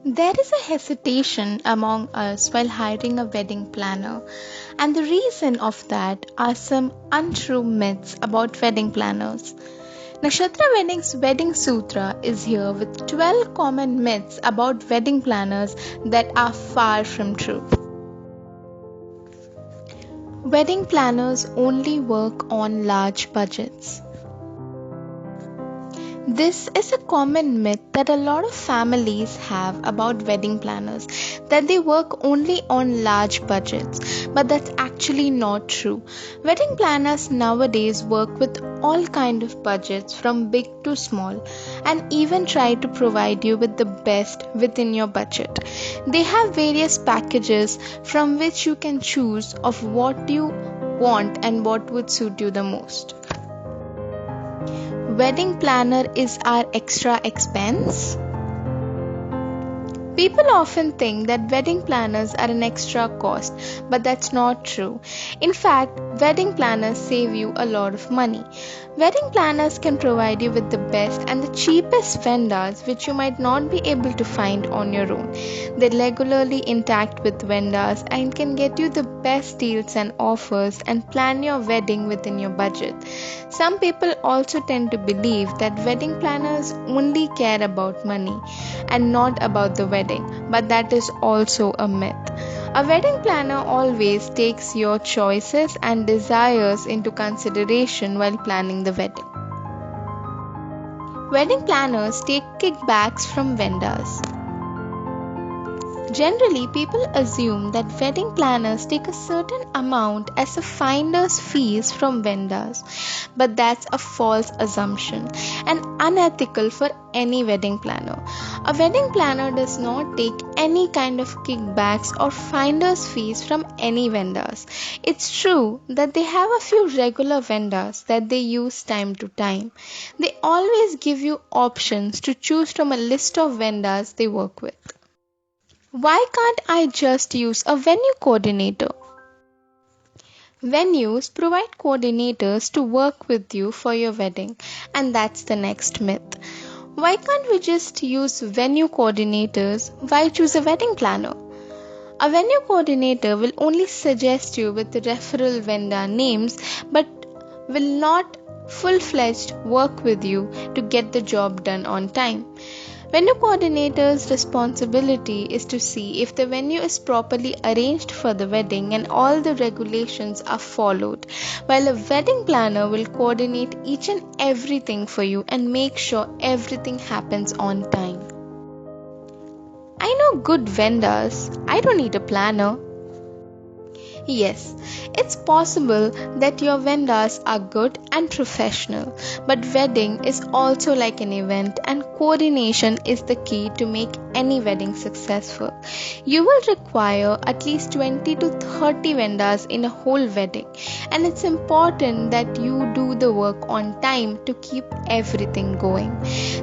There is a hesitation among us while hiring a wedding planner, and the reason of that are some untrue myths about wedding planners. Nakshatra Wedding's Wedding Sutra is here with 12 common myths about wedding planners that are far from true. Wedding planners only work on large budgets. This is a common myth that a lot of families have about wedding planners, that they work only on large budgets, but that's actually not true. Wedding planners nowadays work with all kind of budgets from big to small and even try to provide you with the best within your budget. They have various packages from which you can choose of what you want and what would suit you the most. Wedding planner is our extra expense. People often think that wedding planners are an extra cost, but that's not true. In fact, wedding planners save you a lot of money. Wedding planners can provide you with the best and the cheapest vendors which you might not be able to find on your own. They regularly interact with vendors and can get you the best deals and offers and plan your wedding within your budget. Some people also tend to believe that wedding planners only care about money and not about the wedding, but that is also a myth. A wedding planner always takes your choices and desires into consideration while planning the wedding. Wedding planners take kickbacks from vendors. Generally, people assume that wedding planners take a certain amount as a finder's fees from vendors, but that's a false assumption and unethical for any wedding planner. A wedding planner does not take any kind of kickbacks or finder's fees from any vendors. It's true that they have a few regular vendors that they use time to time. They always give you options to choose from a list of vendors they work with. Why can't I just use a venue coordinator? Venues provide coordinators to work with you for your wedding, and that's the next myth. Why can't we just use venue coordinators? Why choose a wedding planner? A venue coordinator will only suggest you with the referral vendor names but will not full-fledged work with you to get the job done on time. Venue coordinator's responsibility is to see if the venue is properly arranged for the wedding and all the regulations are followed, while a wedding planner will coordinate each and everything for you and make sure everything happens on time. I know good vendors. I don't need a planner. Yes, it's possible that your vendors are good and professional, but wedding is also like an event and coordination is the key to make any wedding successful. You will require at least 20 to 30 vendors in a whole wedding, and it's important that you do the work on time to keep everything going.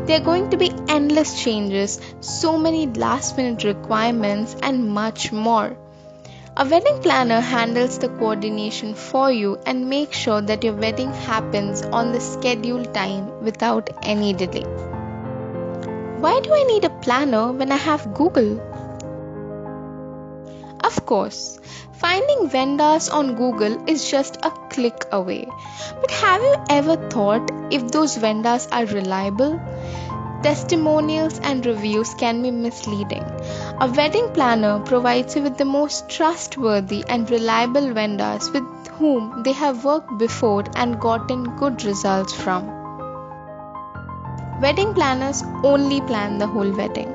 There are going to be endless changes, so many last minute requirements, and much more. A wedding planner handles the coordination for you and makes sure that your wedding happens on the scheduled time without any delay. Why do I need a planner when I have Google? Of course, finding vendors on Google is just a click away. But have you ever thought if those vendors are reliable? Testimonials and reviews can be misleading. A wedding planner provides you with the most trustworthy and reliable vendors with whom they have worked before and gotten good results from. Wedding planners only plan the whole wedding.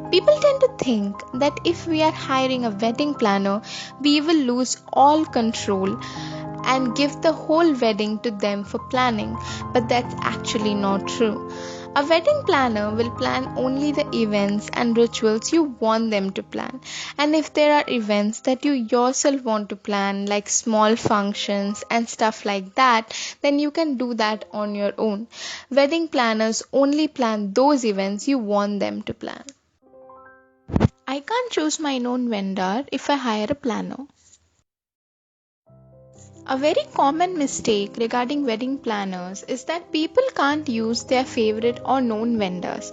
People tend to think that if we are hiring a wedding planner, we will lose all control and give the whole wedding to them for planning, but that's actually not true. A wedding planner will plan only the events and rituals you want them to plan. And if there are events that you yourself want to plan, like small functions and stuff like that, then you can do that on your own. Wedding planners only plan those events you want them to plan. I can't choose my own vendor if I hire a planner. A very common mistake regarding wedding planners is that people can't use their favorite or known vendors.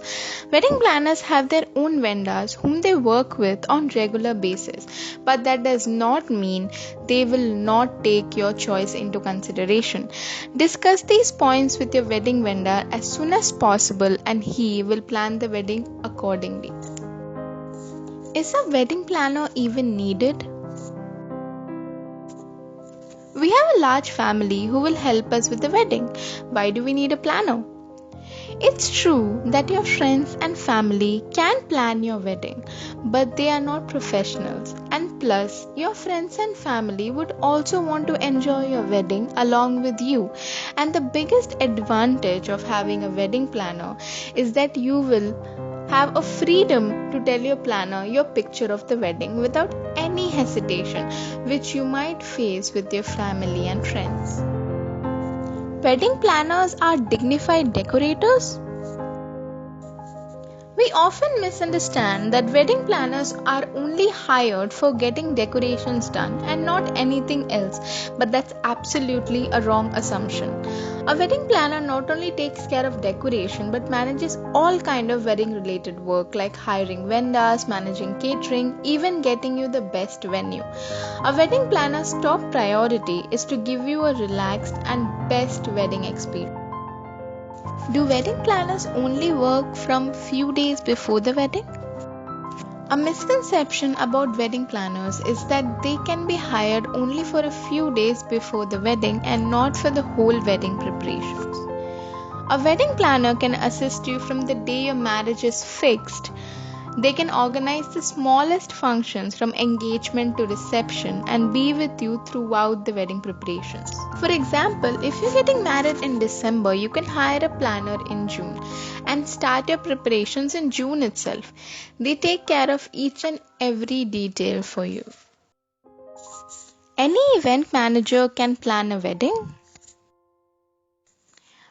Wedding planners have their own vendors whom they work with on regular basis, but that does not mean they will not take your choice into consideration. Discuss these points with your wedding vendor as soon as possible and he will plan the wedding accordingly. Is a wedding planner even needed? We have a large family who will help us with the wedding. Why do we need a planner? It's true that your friends and family can plan your wedding, but they are not professionals. And plus, your friends and family would also want to enjoy your wedding along with you. And the biggest advantage of having a wedding planner is that you will have a freedom to tell your planner your picture of the wedding without any hesitation, which you might face with your family and friends. Wedding planners are dignified decorators. We often misunderstand that wedding planners are only hired for getting decorations done and not anything else, but that's absolutely a wrong assumption. A wedding planner not only takes care of decoration but manages all kind of wedding related work like hiring vendors, managing catering, even getting you the best venue. A wedding planner's top priority is to give you a relaxed and best wedding experience. Do wedding planners only work from few days before the wedding? A misconception about wedding planners is that they can be hired only for a few days before the wedding and not for the whole wedding preparations. A wedding planner can assist you from the day your marriage is fixed. They can organize the smallest functions from engagement to reception and be with you throughout the wedding preparations. For example, if you're getting married in December, you can hire a planner in June and start your preparations in June itself. They take care of each and every detail for you. Any event manager can plan a wedding?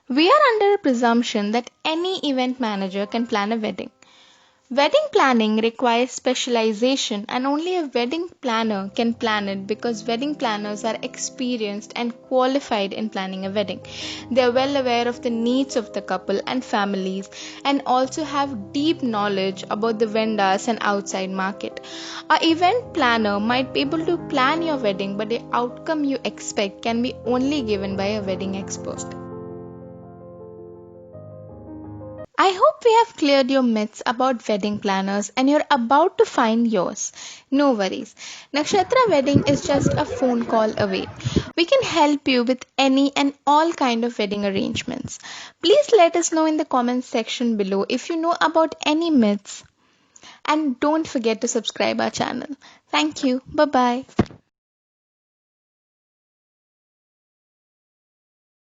We are under a presumption that any event manager can plan a wedding. Wedding planning requires specialization and only a wedding planner can plan it because wedding planners are experienced and qualified in planning a wedding. They are well aware of the needs of the couple and families and also have deep knowledge about the vendors and outside market. A event planner might be able to plan your wedding, but the outcome you expect can be only given by a wedding expert. I hope we have cleared your myths about wedding planners and you're about to find yours. No worries. Nakshatra Wedding is just a phone call away. We can help you with any and all kind of wedding arrangements. Please let us know in the comments section below if you know about any myths and don't forget to subscribe our channel. Thank you. Bye bye.